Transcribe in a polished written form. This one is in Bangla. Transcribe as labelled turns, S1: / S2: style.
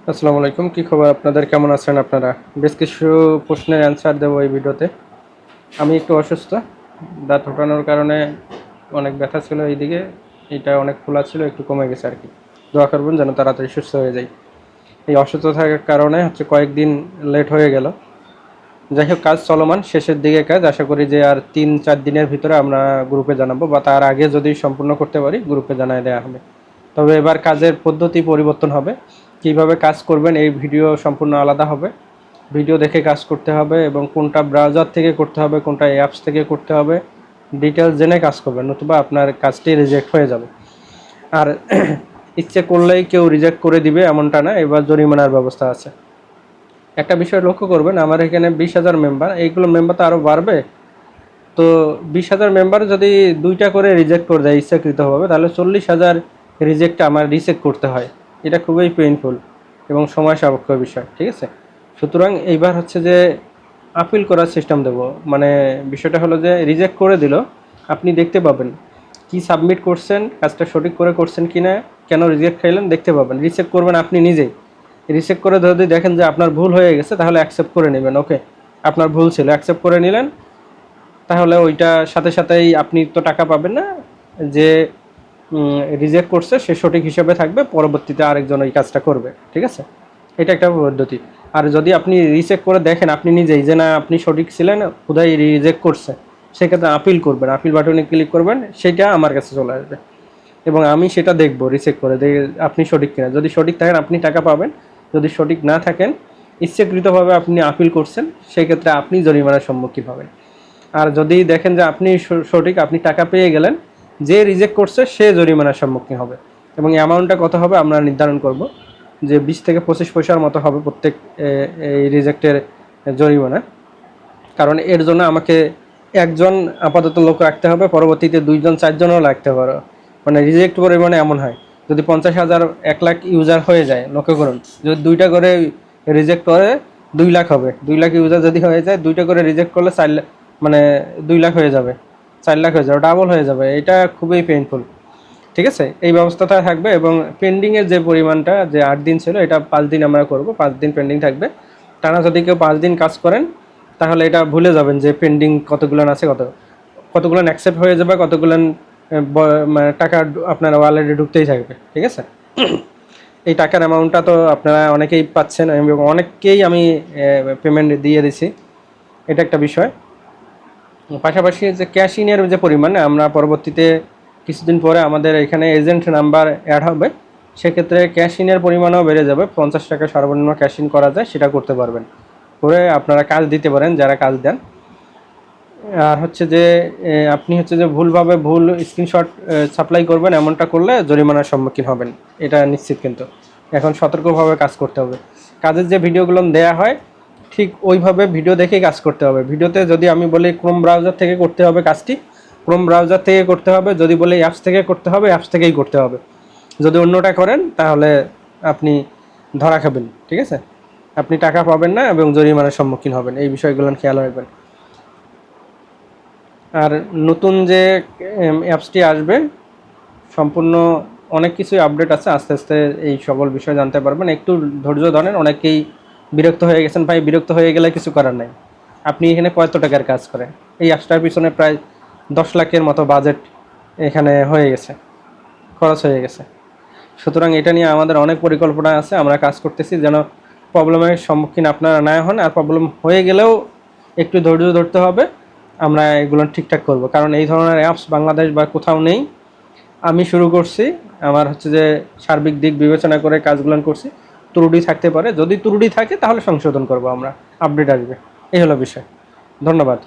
S1: আসসালামু আলাইকুম, কি খবর আপনাদের? কেমন আছেন আপনারা? বেশ কিছু প্রশ্নের অ্যান্সার দেবো এই ভিডিওতে। আমি একটু অসুস্থ, দাঁত ওঠানোর কারণে অনেক ব্যথা ছিল এইদিকে, এটা অনেক ফোলা ছিল, একটু কমে গেছে আর কি। দোয়া করবেন যেন তাড়াতাড়ি সুস্থ হয়ে যায়। এই অসুস্থ থাকার কারণে কয়েকদিন লেট হয়ে গেল। যাই হোক, কাজ চলমান, শেষের দিকে কাজ। আশা করি যে আর 3-4 দিনের ভিতরে আমরা গ্রুপে জানাবো, বা তার আগে যদি সম্পূর্ণ করতে পারি গ্রুপে জানায় দেওয়া হবে। তবে এবার কাজের পদ্ধতি পরিবর্তন হবে। কিভাবে কাজ করবেন এই ভিডিও সম্পূর্ণ আলাদা হবে। ভিডিও দেখে কাজ করতে হবে, এবং কোনটা ব্রাউজার থেকে করতে হবে, কোনটা অ্যাপস থেকে করতে হবে, ডিটেলস জেনে কাজ করবেন, নতুবা আপনার কাজটি রিজেক্ট হয়ে যাবে। আর ইচ্ছে করলেই কেউ রিজেক্ট করে দিবে এমনটা না, এবার জরিমানার ব্যবস্থা আছে। একটা বিষয় লক্ষ্য করবেন, আমার এখানে 20,000 মেম্বার, এইগুলো মেম্বার তো আরও বাড়বে। তো 20,000 মেম্বার যদি 2টা করে রিজেক্ট করে দেয় ইচ্ছাকৃতভাবে, তাহলে 40,000 রিজেক্ট আমার রিচেক করতে হয়। এটা খুবই পেইনফুল এবং সময় সাপেক্ষ বিষয়, ঠিক আছে? সুতরাং এইবার যে আপিল করার সিস্টেম দেবো। মানে বিষয়টা হলো যে রিজেক্ট করে দিল, আপনি দেখতে পাবেন কি সাবমিট করছেন, কাজটা সঠিক করে করছেন কি না, কেন রিজেক্ট খাইলেন দেখতে পাবেন। রিচেক করবেন আপনি নিজেই। রিচেক করে যদি দেখেন যে আপনার ভুল হয়ে গেছে, তাহলে অ্যাকসেপ্ট করে নেবেন। ওকে, আপনার ভুল ছিল, অ্যাকসেপ্ট করে নিলেন, তাহলে ওইটা সাথে সাথেই আপনি তো টাকা পাবেন না। যে রিজেক্ট করছে সে সঠিক হিসাবে থাকবে, পরবর্তীতে আরেকজন ওই কাজটা করবে, ঠিক আছে? এটা একটা পদ্ধতি। আর যদি আপনি রিচেক করে দেখেন আপনি নিজেই যে না আপনি সঠিক ছিলেন, খুদাই রিজেক্ট করছে, সেক্ষেত্রে আপিল করবেন, আপিল বাটনে ক্লিক করবেন, সেটা আমার কাছে চলে আসবে এবং আমি সেটা দেখব, রিচেক করে আপনি সঠিক কিনা। যদি সঠিক থাকেন আপনি টাকা পাবেন, যদি সঠিক না থাকেন, ইচ্ছাকৃতভাবে আপনি আপিল করছেন, সেক্ষেত্রে আপনি জরিমানার সম্মুখীন হবেন। আর যদি দেখেন যে আপনি সঠিক, আপনি টাকা পেয়ে গেলেন, যে রিজেক্ট করছে সে জরিমানার সম্মুখীন হবে। এবং অ্যামাউন্টটা কত হবে আমরা নির্ধারণ করব, যে 20 থেকে 25 পয়সার মতো হবে প্রত্যেক এই রিজেক্টের জরিমানা। কারণ এর জন্য আমাকে একজন আপাতত লোক রাখতে হবে, পরবর্তীতে 2-4জনও রাখতে পারো। মানে রিজেক্ট পরিমাণে এমন হয়, যদি 50,000 1 লাখ ইউজার হয়ে যায়, লক্ষ্য করুন, যদি 2টা করে রিজেক্ট করে 2 লাখ হবে। 2 লাখ ইউজার যদি হয়ে যায়, 2টা করে রিজেক্ট করলে 4 লাখ, মানে 2 লাখ হয়ে যাবে, 4 লাখ হয়ে যাবে, ডাবল হয়ে যাবে। এটা খুবই পেইনফুল, ঠিক আছে? এই ব্যবস্থাটা থাকবে। এবং পেন্ডিংয়ের যে পরিমাণটা, যে 8 দিন ছিল, এটা 5 দিন আমরা করব, 5 দিন পেন্ডিং থাকবে। টানা যদি কেউ 5 দিন কাজ করেন, তাহলে এটা ভুলে যাবেন যে পেন্ডিং কতগুলো আছে, কতগুলো অ্যাকসেপ্ট হয়ে যাবে, কতগুলো মানে টাকা আপনার ওয়ালেটে ঢুকতেই থাকবে, ঠিক আছে? এই টাকার অ্যামাউন্টটা তো আপনারা অনেকেই পাচ্ছেন, এবং অনেককেই আমি পেমেন্ট দিয়ে দিছি, এটা একটা বিষয়। পাশাপাশি যে ক্যাশ ইনের যে পরিমাণ, আমরা পরবর্তীতে কিছুদিন পরে আমাদের এখানে এজেন্ট নাম্বার অ্যাড হবে, সেক্ষেত্রে ক্যাশ ইনের পরিমাণও বেড়ে যাবে। 50 টাকা সর্বনিম্ন ক্যাশ ইন করা যায়, সেটা করতে পারবেন, করে আপনারা কাজ দিতে পারেন যারা কাজ দেন। আর যে আপনি যে ভুলভাবে ভুল স্ক্রিনশট সাপ্লাই করবেন, এমনটা করলে জরিমানার সম্মুখীন হবেন, এটা নিশ্চিত। কিন্তু এখন সতর্কভাবে কাজ করতে হবে। কাজের যে ভিডিওগুলো দেয়া হয়, ঠিক ওইভাবে ভিডিও দেখেই কাজ করতে হবে। ভিডিওতে যদি আমি বলি ক্রোম ব্রাউজার থেকে করতে হবে কাজটি, ক্রোম ব্রাউজার থেকে করতে হবে। যদি বলি অ্যাপস থেকে করতে হবে, অ্যাপস থেকেই করতে হবে। যদি অন্যটা করেন, তাহলে আপনি ধরা খাবেন, ঠিক আছে? আপনি টাকা পাবেন না এবং জরিমানার সম্মুখীন হবেন। এই বিষয়গুলো খেয়াল রাখবেন। আর নতুন যে অ্যাপসটি আসবে, সম্পূর্ণ অনেক কিছুই আপডেট আছে, আস্তে আস্তে এই সকল বিষয় জানতে পারবেন। একটু ধৈর্য ধরেন। অনেকেই বিরক্ত হয়ে গেছেন। ভাই, বিরক্ত হয়ে গেলে কিছু করার নাই। আপনি এখানে কত টাকার কাজ করেন? এই অ্যাপসটার পিছনে প্রায় 10 লাখের মতো বাজেট এখানে হয়ে গেছে, খরচ হয়ে গেছে। সুতরাং এটা নিয়ে আমাদের অনেক পরিকল্পনা আছে, আমরা কাজ করতেছি যেন প্রবলেমের সম্মুখীন আপনারা না হন। আর প্রবলেম হয়ে গেলেও একটু ধৈর্য ধরতে হবে, আমরা এগুলো ঠিকঠাক করব। কারণ এই ধরনের অ্যাপস বাংলাদেশ বা কোথাও নেই। আমি শুরু করছি, আমার যে সার্বিক দিক বিবেচনা করে কাজগুলো করছি। ত্রুটি থাকতে পারে, যদি ত্রুটি থাকে তাহলে সংশোধন করব আমরা, আপডেট আসবে। এই হলো বিষয়। ধন্যবাদ।